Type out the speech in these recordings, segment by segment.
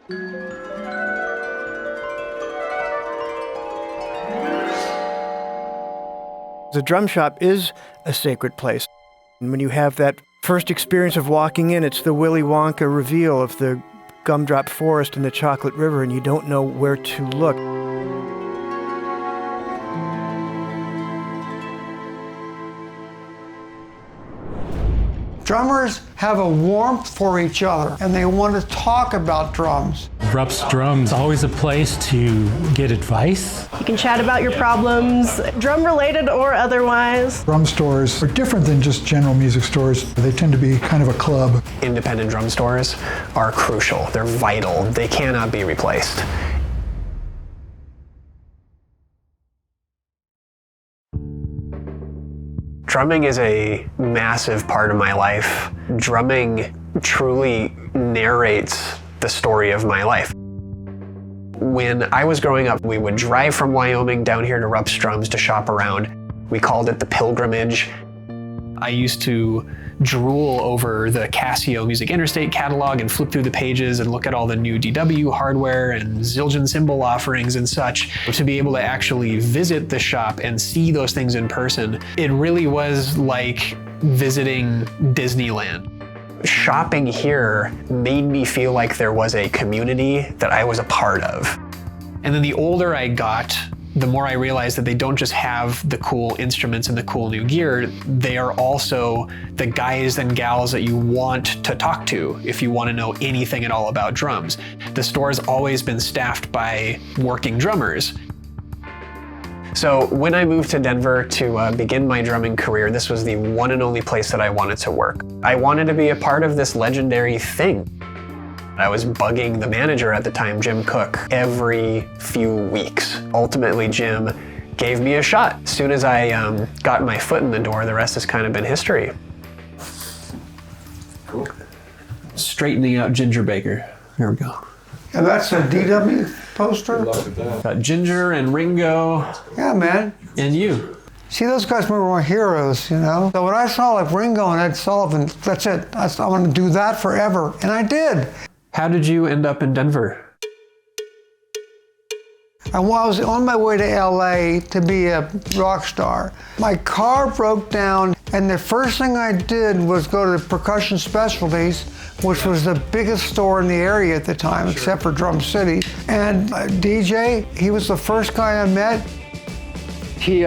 The drum shop is a sacred place. And when you have that first experience of walking in, it's the Willy Wonka reveal of the gumdrop forest and the chocolate river, and you don't know where to look. Drummers have a warmth for each other, and they want to talk about drums. Rupp's Drums, always a place to get advice. You can chat about your problems, drum-related or otherwise. Drum stores are different than just general music stores. They tend to be kind of a club. Independent drum stores are crucial. They're vital. They cannot be replaced. Drumming is a massive part of my life. Drumming truly narrates the story of my life. When I was growing up, we would drive from Wyoming down here to Rupp's Drums to shop around. We called it the pilgrimage. I used to drool over the Casio Music Interstate catalog and flip through the pages and look at all the new DW hardware and Zildjian cymbal offerings and such. To be able to actually visit the shop and see those things in person, it really was like visiting Disneyland. Shopping here made me feel like there was a community that I was a part of. And then the older I got, the more I realized that they don't just have the cool instruments and the cool new gear, they are also the guys and gals that you want to talk to if you want to know anything at all about drums. The store's always been staffed by working drummers. So when I moved to Denver to begin my drumming career, this was the one and only place that I wanted to work. I wanted to be a part of this legendary thing. I was bugging the manager at the time, Jim Cook, every few weeks. Ultimately, Jim gave me a shot. As soon as I got my foot in the door, the rest has kind of been history. Cool. Straightening out Ginger Baker. Here we go. And that's a DW poster? Got Ginger and Ringo. Yeah, man. And you. See, those guys were my heroes, you know? So when I saw like Ringo and Ed Sullivan, that's it. I want to do that forever. And I did. How did you end up in Denver? And while I was on my way to LA to be a rock star, my car broke down, and the first thing I did was go to Percussion Specialties, which was the biggest store in the area at the time, except for Drum City. And DJ, he was the first guy I met. He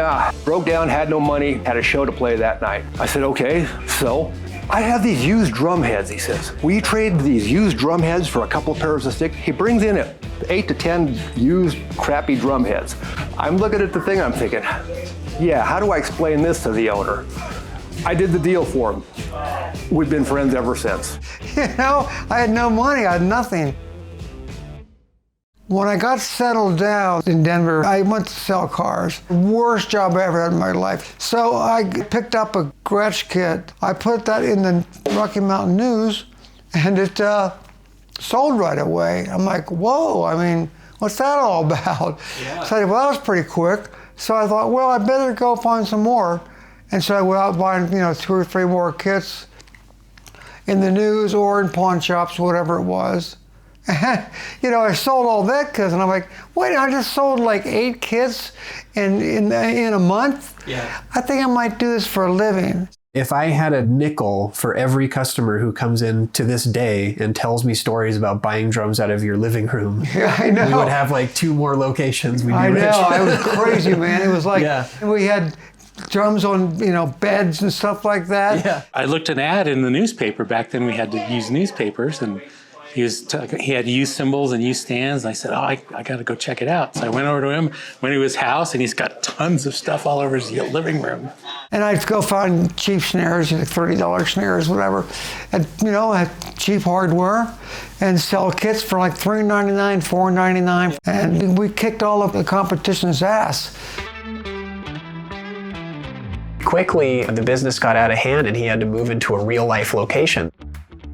broke down, had no money, had a show to play that night. I said, okay, so I have these used drum heads, he says. Will you trade these used drum heads for a couple of pairs of sticks? He brings in 8 to 10 used crappy drum heads. I'm looking at the thing, I'm thinking, yeah, how do I explain this to the owner? I did the deal for him. We've been friends ever since. You know, I had no money, I had nothing. When I got settled down in Denver, I went to sell cars. Worst job I ever had in my life. So I picked up a Gretsch kit. I put that in the Rocky Mountain News, and it sold right away. I'm like, whoa, I mean, what's that all about? Yeah. So I said, well, that was pretty quick. So I thought, well, I better go find some more. And so I went out buying, 2 or 3 more kits in the News or in pawn shops, whatever it was. And, I sold all that kits, and I'm like, wait, I just sold like 8 kits in a month? Yeah. I think I might do this for a living. If I had a nickel for every customer who comes in to this day and tells me stories about buying drums out of your living room, yeah, I know. We would have like 2 more locations. We'd be I rich. know, it was crazy, man. It was like, yeah. We had drums on, beds and stuff like that. Yeah. I looked an ad in the newspaper. Back then we had to use newspapers, and he had used cymbals and used stands. And I said, I got to go check it out. So I went over to him, went to his house, and he's got tons of stuff all over his living room. And I'd go find cheap snares, like $30 snares, whatever, and, had cheap hardware and sell kits for like $3.99, $4.99. And we kicked all of the competition's ass. Quickly, the business got out of hand and he had to move into a real-life location.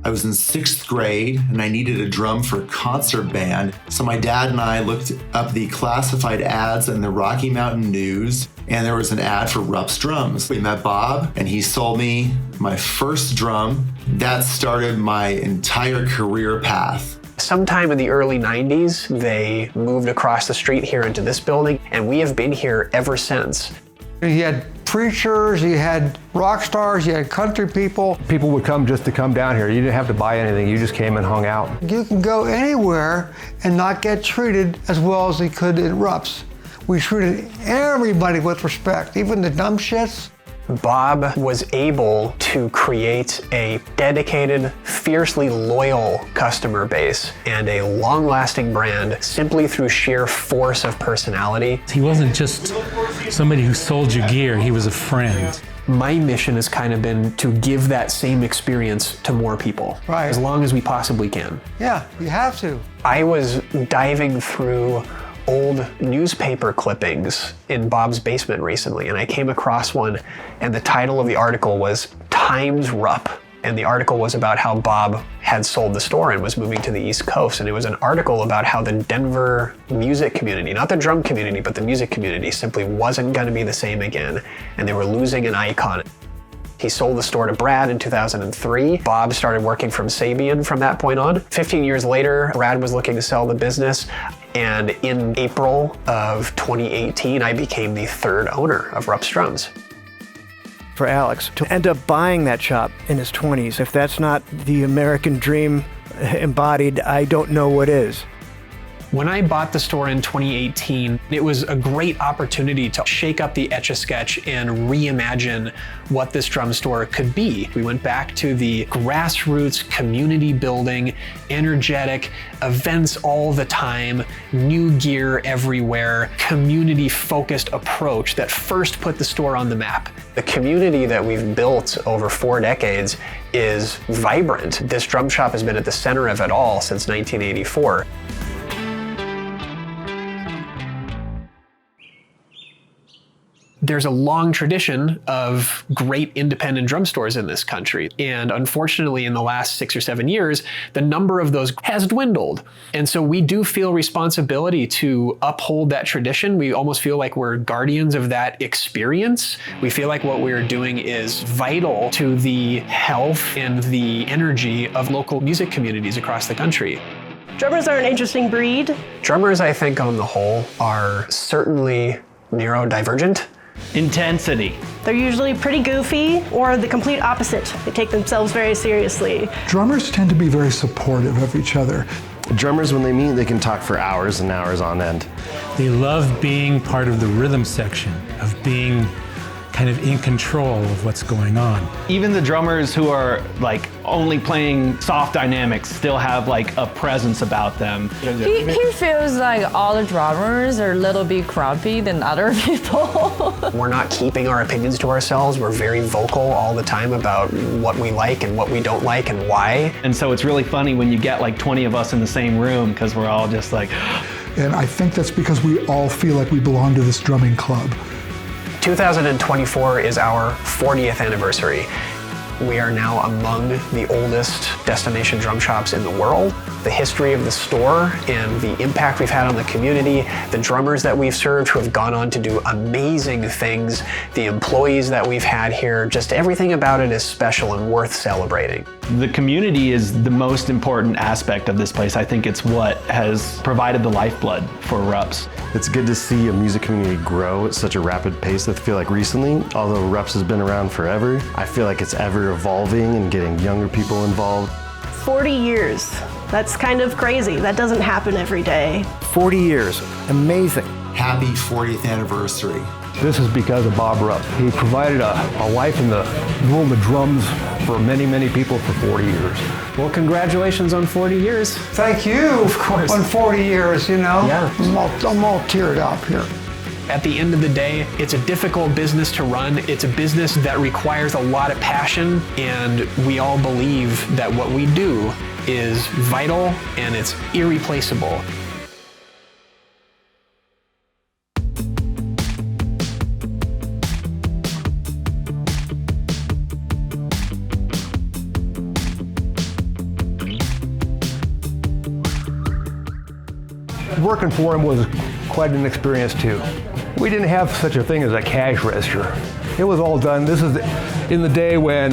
I was in 6th grade and I needed a drum for a concert band. So my dad and I looked up the classified ads in the Rocky Mountain News, and there was an ad for Rupp's Drums. We met Bob and he sold me my first drum. That started my entire career path. Sometime in the early 90s, they moved across the street here into this building, and we have been here ever since. You had preachers, you had rock stars, you had country people. People would come just to come down here. You didn't have to buy anything. You just came and hung out. You can go anywhere and not get treated as well as they could in Rupp's. We treated everybody with respect, even the dumb shits. Bob was able to create a dedicated, fiercely loyal customer base and a long-lasting brand simply through sheer force of personality. He wasn't just somebody who sold you gear, he was a friend. My mission has kind of been to give that same experience to more people, right, as long as we possibly can. Yeah, you have to. I was diving through old newspaper clippings in Bob's basement recently, and I came across one, and the title of the article was Times Rupp. And the article was about how Bob had sold the store and was moving to the East Coast. And it was an article about how the Denver music community, not the drum community, but the music community simply wasn't going to be the same again. And they were losing an icon. He sold the store to Brad in 2003. Bob started working from Sabian from that point on. 15 years later, Brad was looking to sell the business. And in April of 2018, I became the third owner of Rupp's Drums. For Alex to end up buying that shop in his 20s, if that's not the American dream embodied, I don't know what is. When I bought the store in 2018, it was a great opportunity to shake up the Etch-a-Sketch and reimagine what this drum store could be. We went back to the grassroots community building, energetic, events all the time, new gear everywhere, community-focused approach that first put the store on the map. The community that we've built over 4 decades is vibrant. This drum shop has been at the center of it all since 1984. There's a long tradition of great independent drum stores in this country. And unfortunately, in the last 6 or 7 years, the number of those has dwindled. And so we do feel responsibility to uphold that tradition. We almost feel like we're guardians of that experience. We feel like what we're doing is vital to the health and the energy of local music communities across the country. Drummers are an interesting breed. Drummers, I think, on the whole, are certainly neurodivergent. Intensity. They're usually pretty goofy or the complete opposite. They take themselves very seriously. Drummers tend to be very supportive of each other. Drummers, when they meet, they can talk for hours and hours on end. They love being part of the rhythm section, of being kind of in control of what's going on. Even the drummers who are like only playing soft dynamics still have like a presence about them. He feels like all the drummers are a little bit grumpy than other people. We're not keeping our opinions to ourselves. We're very vocal all the time about what we like and what we don't like and why. And so it's really funny when you get like 20 of us in the same room because we're all just like... And I think that's because we all feel like we belong to this drumming club. 2024 is our 40th anniversary. We are now among the oldest destination drum shops in the world. The history of the store and the impact we've had on the community, the drummers that we've served who have gone on to do amazing things, the employees that we've had here, just everything about it is special and worth celebrating. The community is the most important aspect of this place. I think it's what has provided the lifeblood for Rupp's. It's good to see a music community grow at such a rapid pace. I feel like recently, although Rupp's has been around forever, I feel like it's ever evolving and getting younger people involved. 40 years. That's kind of crazy. That doesn't happen every day. 40 years. Amazing. Happy 40th anniversary. This is because of Bob Rupp. He provided a life in the world of drums for many, many people for 40 years. Well, congratulations on 40 years. Thank you. Of course. On 40 years, you know. Yeah. I'm all teared up here. At the end of the day, it's a difficult business to run. It's a business that requires a lot of passion, and we all believe that what we do is vital and it's irreplaceable. Working for him was quite an experience too. We didn't have such a thing as a cash register. It was all done. This is in the day when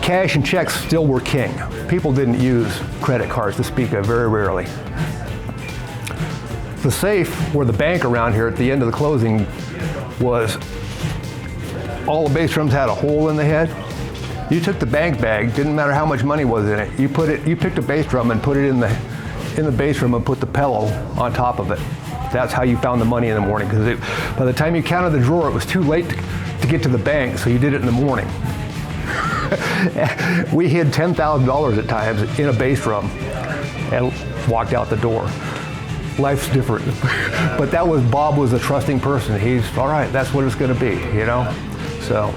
cash and checks still were king. People didn't use credit cards to speak of, very rarely. The safe, or the bank around here at the end of the closing, was all the bass drums had a hole in the head. You took the bank bag, didn't matter how much money was in it. You picked a bass drum and put it in the bass drum and put the pillow on top of it. That's how you found the money in the morning, because by the time you counted the drawer, it was too late to get to the bank, so you did it in the morning. We hid $10,000 at times in a bass drum and walked out the door. Life's different. But Bob was a trusting person. He's, all right, that's what it's gonna be, you know? So.